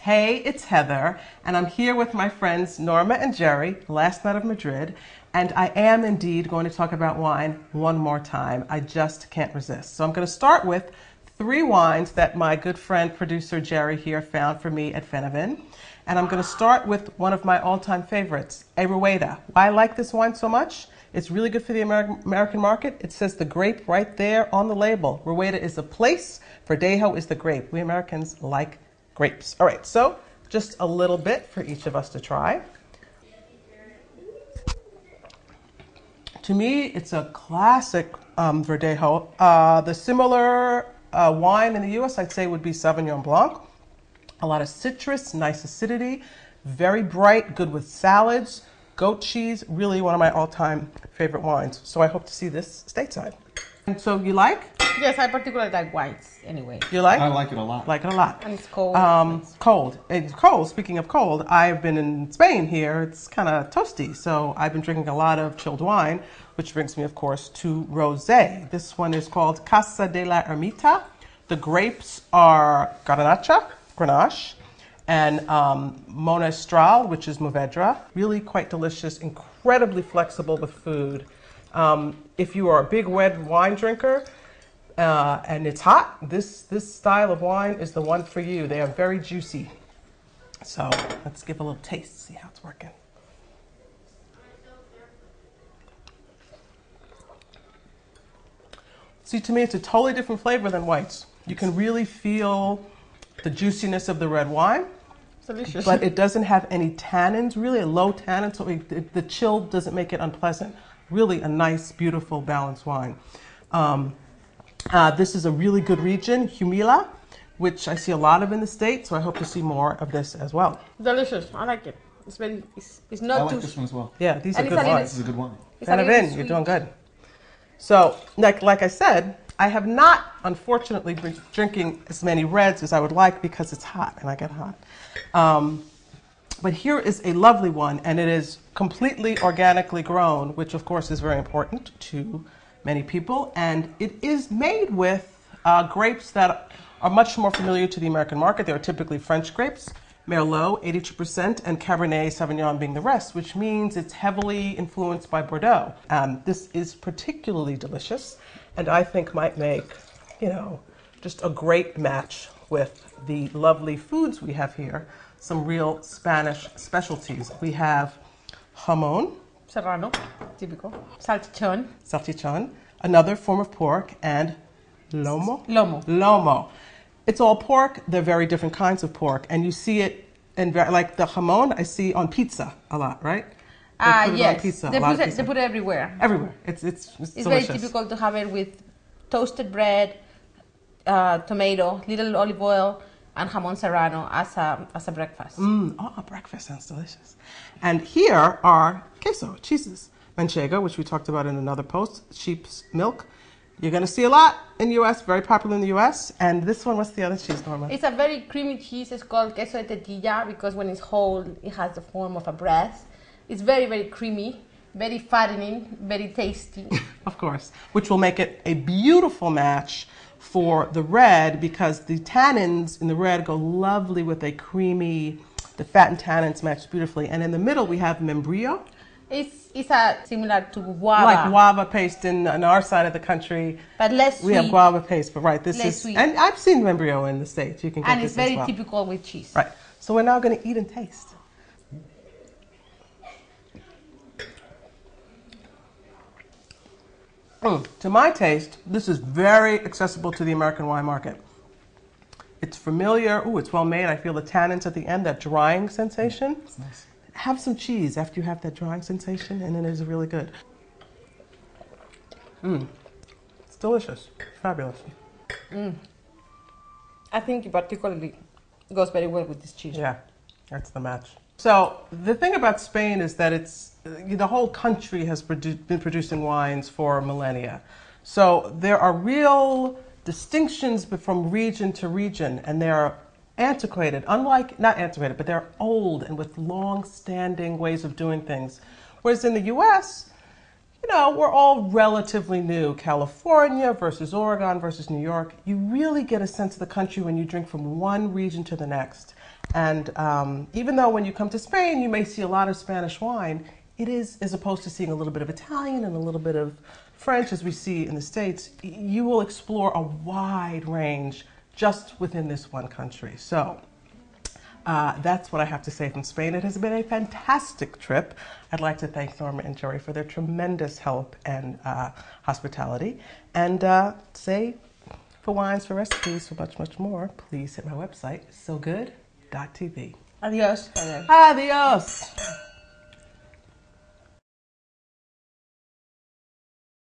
Hey, it's Heather, and I'm here with my friends Norma and Jerry, last night of Madrid, and I am indeed going to talk about wine one more time. I just can't resist. So I'm going to start with 3 wines that my good friend producer Jerry here found for me at Fenavin. And I'm going to start with one of my all-time favorites, a Rueda. Why I like this wine so much? It's really good for the American market. It says the grape right there on the label. Rueda is a place, Verdejo is the grape. We Americans like grapes. All right, so just a little bit for each of us to try. To me, it's a classic Verdejo. The similar wine in the U.S., I'd say, would be Sauvignon Blanc. A lot of citrus, nice acidity, very bright, good with salads, goat cheese, really one of my all-time favorite wines. So I hope to see this stateside. And so you like? Yes, I particularly like whites anyway. You like? I like it a lot. Like it a lot. And it's cold. Cold. It's cold. Speaking of cold, I've been in Spain here. It's kind of toasty. So I've been drinking a lot of chilled wine, which brings me, of course, to rosé. This one is called Casa de la Ermita. The grapes are Grenache, and Monestral, which is Mourvedre. Really quite delicious, incredibly flexible with food. If you are a big red wine drinker and it's hot, this style of wine is the one for you. They are very juicy. So let's give a little taste, see how it's working. See, to me, it's a totally different flavor than whites. You can really feel the juiciness of the red wine. It's delicious. But it doesn't have any tannins, really a low tannin, so the chill doesn't make it unpleasant. Really a nice, beautiful, balanced wine. This is a really good region, Humila, which I see a lot of in the States, so I hope to see more of this as well. Delicious. I like it. It's not I like too... this one as well. Yeah, these are And good it's a wines. This is a good one. Fenavin, you're doing good. So, like I said, I have not, unfortunately, been drinking as many reds as I would like because it's hot, and I get hot. But here is a lovely one, and it is completely organically grown, which of course is very important to many people. And it is made with grapes that are much more familiar to the American market. They are typically French grapes, Merlot, 82%, and Cabernet Sauvignon being the rest, which means it's heavily influenced by Bordeaux. This is particularly delicious, and I think might make, just a great match with the lovely foods we have here. Some real Spanish specialties. We have jamón. Serrano, typical. Salchichon. Another form of pork, and lomo. Lomo. It's all pork. They're very different kinds of pork, and you see it in like the jamón. I see on pizza a lot, right? Yes. On pizza, They put it everywhere. Everywhere. It's It's delicious. very typical to have it with toasted bread, tomato, little olive oil, and jamón serrano as a breakfast. Breakfast sounds delicious. And here are queso, cheeses. Manchego, which we talked about in another post, sheep's milk. You're going to see a lot in the U.S., very popular in the U.S. And this one, what's the other cheese, Norma? It's a very creamy cheese. It's called queso de tetilla because when it's whole, it has the form of a breast. It's very, very creamy, very fattening, very tasty. Of course, which will make it a beautiful match for the red because the tannins in the red go lovely with a creamy, the fat and tannins match beautifully. And in the middle we have membrillo. It's similar to guava. Like guava paste in our side of the country. But less sweet. We have guava paste, but right, this Less is sweet. And I've seen membrillo in the States. You can get And this it's very as well. typical with cheese. Right. So we're now going to eat and taste. To my taste, this is very accessible to the American wine market. It's familiar. It's well made. I feel the tannins at the end, that drying sensation. It's nice. Have some cheese after you have that drying sensation, and it is really good. It's delicious. Fabulous. I think it particularly goes very well with this cheese. Yeah, that's the match. So the thing about Spain is that the whole country has been producing wines for millennia. So there are real distinctions from region to region, and they're antiquated, not antiquated, but they're old and with long-standing ways of doing things. Whereas in the U.S., we're all relatively new. California versus Oregon versus New York. You really get a sense of the country when you drink from one region to the next. And even though when you come to Spain, you may see a lot of Spanish wine, it is, as opposed to seeing a little bit of Italian and a little bit of French, as we see in the States, you will explore a wide range just within this one country. So that's what I have to say from Spain. It has been a fantastic trip. I'd like to thank Norma and Jerry for their tremendous help and hospitality. And say, for wines, for recipes, for much, much more, please hit my website, sogood.tv. Adios. Adios.